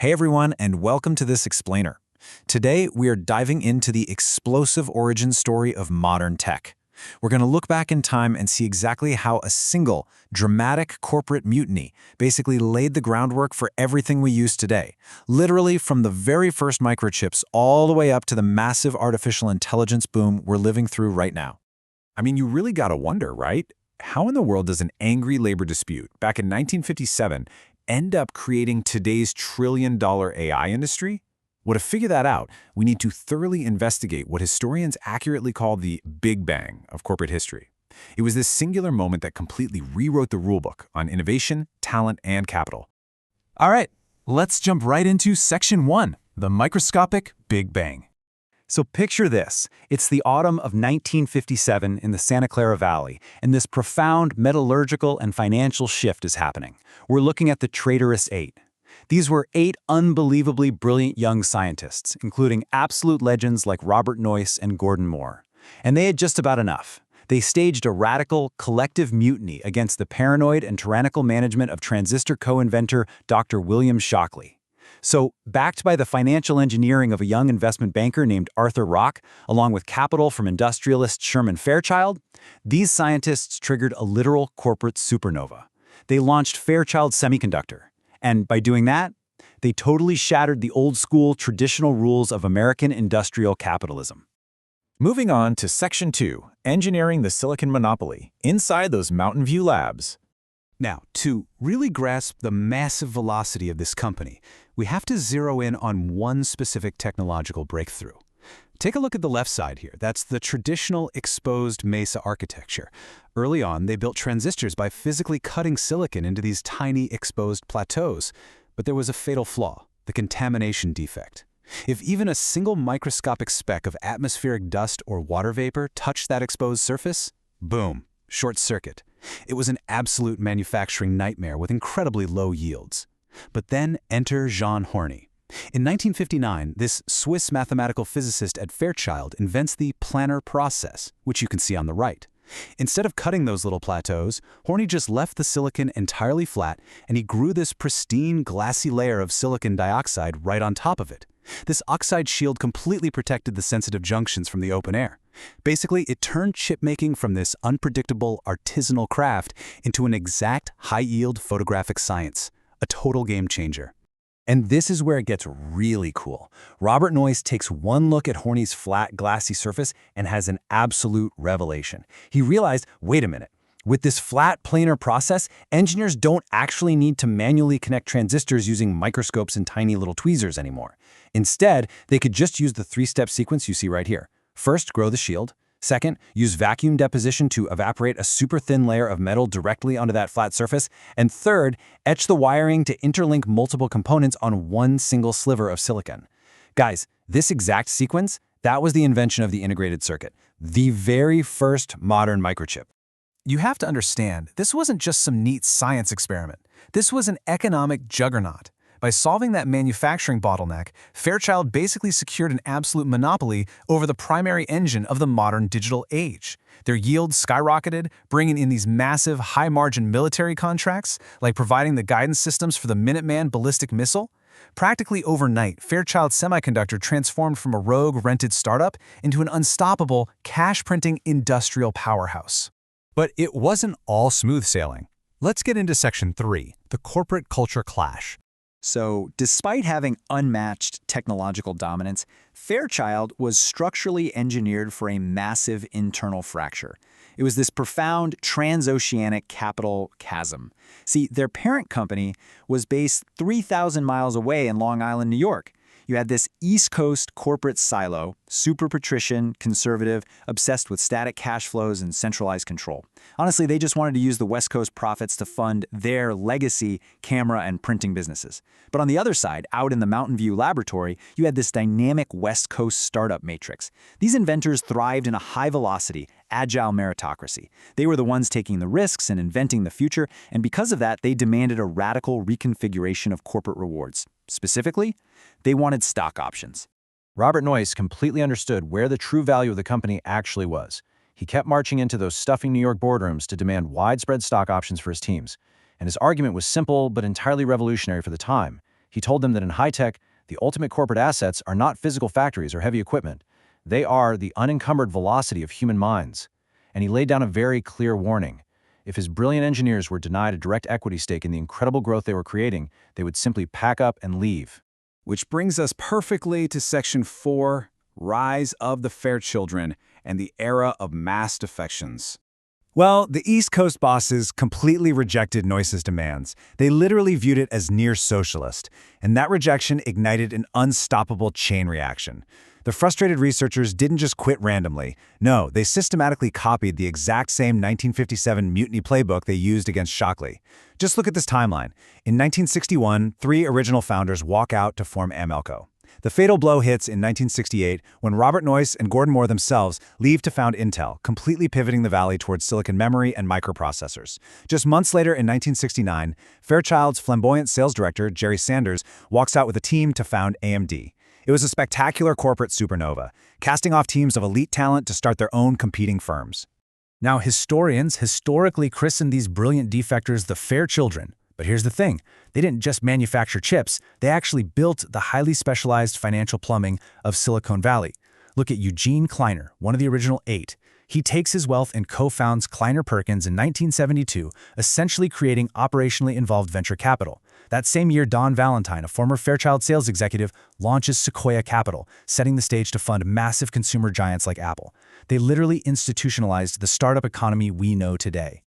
Hey everyone, and welcome to this explainer. Today, we are diving into the explosive origin story of modern tech. We're going to look back in time and see exactly how a single, dramatic corporate mutiny basically laid the groundwork for everything we use today, literally from the very first microchips all the way up to the massive artificial intelligence boom we're living through right now. I mean, you really gotta wonder, right? How in the world does an angry labor dispute back in 1957 end up creating today's trillion-dollar AI industry? Well, to figure that out, we need to thoroughly investigate what historians accurately call the Big Bang of corporate history. It was this singular moment that completely rewrote the rulebook on innovation, talent, and capital. All right, let's jump right into Section 1, the microscopic Big Bang. So picture this. It's the autumn of 1957 in the Santa Clara Valley, and this profound metallurgical and financial shift is happening. We're looking at the Traitorous Eight. These were 8 unbelievably brilliant young scientists, including absolute legends like Robert Noyce and Gordon Moore. And they had just about enough. They staged a radical, collective mutiny against the paranoid and tyrannical management of transistor co-inventor Dr. William Shockley. So, backed by the financial engineering of a young investment banker named Arthur Rock, along with capital from industrialist Sherman Fairchild, these scientists triggered a literal corporate supernova. They launched Fairchild Semiconductor. And by doing that, they totally shattered the old-school traditional rules of American industrial capitalism. Moving on to Section 2, Engineering the Silicon Monopoly, inside those Mountain View labs. Now, to really grasp the massive velocity of this company, we have to zero in on one specific technological breakthrough. Take a look at the left side here. That's the traditional exposed mesa architecture. Early on, they built transistors by physically cutting silicon into these tiny exposed plateaus. But there was a fatal flaw, the contamination defect. If even a single microscopic speck of atmospheric dust or water vapor touched that exposed surface, boom, short circuit. It was an absolute manufacturing nightmare with incredibly low yields. But then enter Jean Horny. In 1959, this Swiss mathematical physicist at Fairchild invents the planar process, which you can see on the right. Instead of cutting those little plateaus, Horny just left the silicon entirely flat, and he grew this pristine, glassy layer of silicon dioxide right on top of it. This oxide shield completely protected the sensitive junctions from the open air. Basically, it turned chip-making from this unpredictable, artisanal craft into an exact, high-yield photographic science, a total game changer. And this is where it gets really cool. Robert Noyce takes one look at Horny's flat, glassy surface and has an absolute revelation. He realized, wait a minute, with this flat, planar process, engineers don't actually need to manually connect transistors using microscopes and tiny little tweezers anymore. Instead, they could just use the 3-step sequence you see right here. First, grow the shield. Second, use vacuum deposition to evaporate a super thin layer of metal directly onto that flat surface. And third, etch the wiring to interlink multiple components on one single sliver of silicon. Guys, this exact sequence, that was the invention of the integrated circuit, the very first modern microchip. You have to understand, this wasn't just some neat science experiment. This was an economic juggernaut. By solving that manufacturing bottleneck, Fairchild basically secured an absolute monopoly over the primary engine of the modern digital age. Their yields skyrocketed, bringing in these massive, high-margin military contracts, like providing the guidance systems for the Minuteman ballistic missile. Practically overnight, Fairchild Semiconductor transformed from a rogue rented startup into an unstoppable, cash-printing industrial powerhouse. But it wasn't all smooth sailing. Let's get into Section 3, the corporate culture clash. So, despite having unmatched technological dominance, Fairchild was structurally engineered for a massive internal fracture. It was this profound transoceanic capital chasm. See, their parent company was based 3,000 miles away in Long Island, New York. You had this East Coast corporate silo, super patrician, conservative, obsessed with static cash flows and centralized control. Honestly, they just wanted to use the West Coast profits to fund their legacy camera and printing businesses. But on the other side, out in the Mountain View laboratory, you had this dynamic West Coast startup matrix. These inventors thrived in a high-velocity, agile meritocracy. They were the ones taking the risks and inventing the future, and because of that, they demanded a radical reconfiguration of corporate rewards. Specifically, they wanted stock options. Robert Noyce completely understood where the true value of the company actually was. He kept marching into those stuffy New York boardrooms to demand widespread stock options for his teams. And his argument was simple but entirely revolutionary for the time. He told them that in high-tech, the ultimate corporate assets are not physical factories or heavy equipment. They are the unencumbered velocity of human minds. And he laid down a very clear warning. If his brilliant engineers were denied a direct equity stake in the incredible growth they were creating, they would simply pack up and leave. Which brings us perfectly to Section 4, Rise of the Fairchildren and the Era of Mass Defections. Well, the East Coast bosses completely rejected Noyce's demands. They literally viewed it as near socialist, and that rejection ignited an unstoppable chain reaction. The frustrated researchers didn't just quit randomly. No, they systematically copied the exact same 1957 Mutiny playbook they used against Shockley. Just look at this timeline. In 1961, 3 original founders walk out to form Amelco. The fatal blow hits in 1968 when Robert Noyce and Gordon Moore themselves leave to found Intel, completely pivoting the valley towards silicon memory and microprocessors. Just months later in 1969, Fairchild's flamboyant sales director, Jerry Sanders, walks out with a team to found AMD. It was a spectacular corporate supernova, casting off teams of elite talent to start their own competing firms. Now, historians historically christened these brilliant defectors the Fairchildren. But here's the thing, they didn't just manufacture chips, they actually built the highly specialized financial plumbing of Silicon Valley. Look at Eugene Kleiner, one of the original 8. He takes his wealth and co-founds Kleiner Perkins in 1972, essentially creating operationally involved venture capital. That same year, Don Valentine, a former Fairchild sales executive, launches Sequoia Capital, setting the stage to fund massive consumer giants like Apple. They literally institutionalized the startup economy we know today.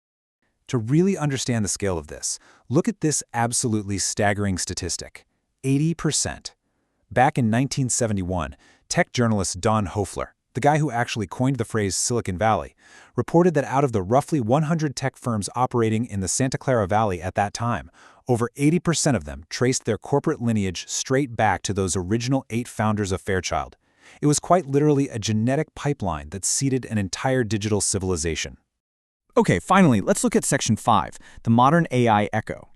To really understand the scale of this, look at this absolutely staggering statistic: 80%. Back in 1971, tech journalist Don Hoefler, the guy who actually coined the phrase Silicon Valley, reported that out of the roughly 100 tech firms operating in the Santa Clara Valley at that time, over 80% of them traced their corporate lineage straight back to those original 8 founders of Fairchild. It was quite literally a genetic pipeline that seeded an entire digital civilization. Okay, finally, let's look at Section 5, the modern AI echo.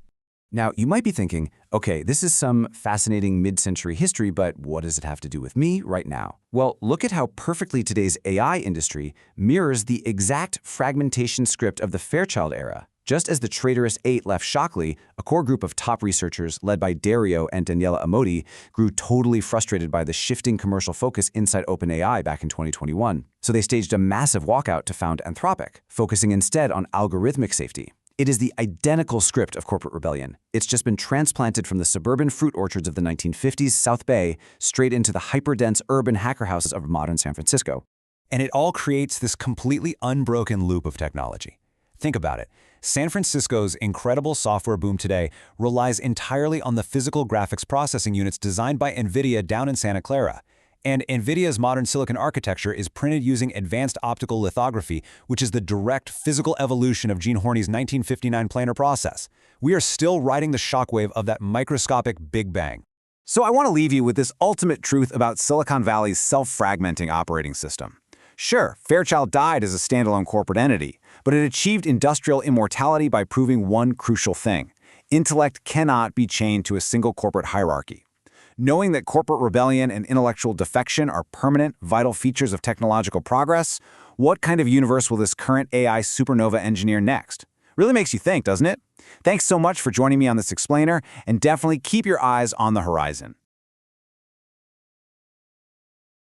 Now, you might be thinking, okay, this is some fascinating mid-century history, but what does it have to do with me right now? Well, look at how perfectly today's AI industry mirrors the exact fragmentation script of the Fairchild era. Just as the traitorous 8 left Shockley, a core group of top researchers led by Dario and Daniela Amoti grew totally frustrated by the shifting commercial focus inside OpenAI back in 2021. So they staged a massive walkout to found Anthropic, focusing instead on algorithmic safety. It is the identical script of corporate rebellion. It's just been transplanted from the suburban fruit orchards of the 1950s South Bay straight into the hyper-dense urban hacker houses of modern San Francisco. And it all creates this completely unbroken loop of technology. Think about it. San Francisco's incredible software boom today relies entirely on the physical graphics processing units designed by NVIDIA down in Santa Clara. And NVIDIA's modern silicon architecture is printed using advanced optical lithography, which is the direct physical evolution of Gene Horney's 1959 planar process. We are still riding the shockwave of that microscopic Big Bang. So I want to leave you with this ultimate truth about Silicon Valley's self-fragmenting operating system. Sure, Fairchild died as a standalone corporate entity, but it achieved industrial immortality by proving one crucial thing: intellect cannot be chained to a single corporate hierarchy. Knowing that corporate rebellion and intellectual defection are permanent, vital features of technological progress, what kind of universe will this current AI supernova engineer next? Really makes you think, doesn't it? Thanks so much for joining me on this explainer, and definitely keep your eyes on the horizon.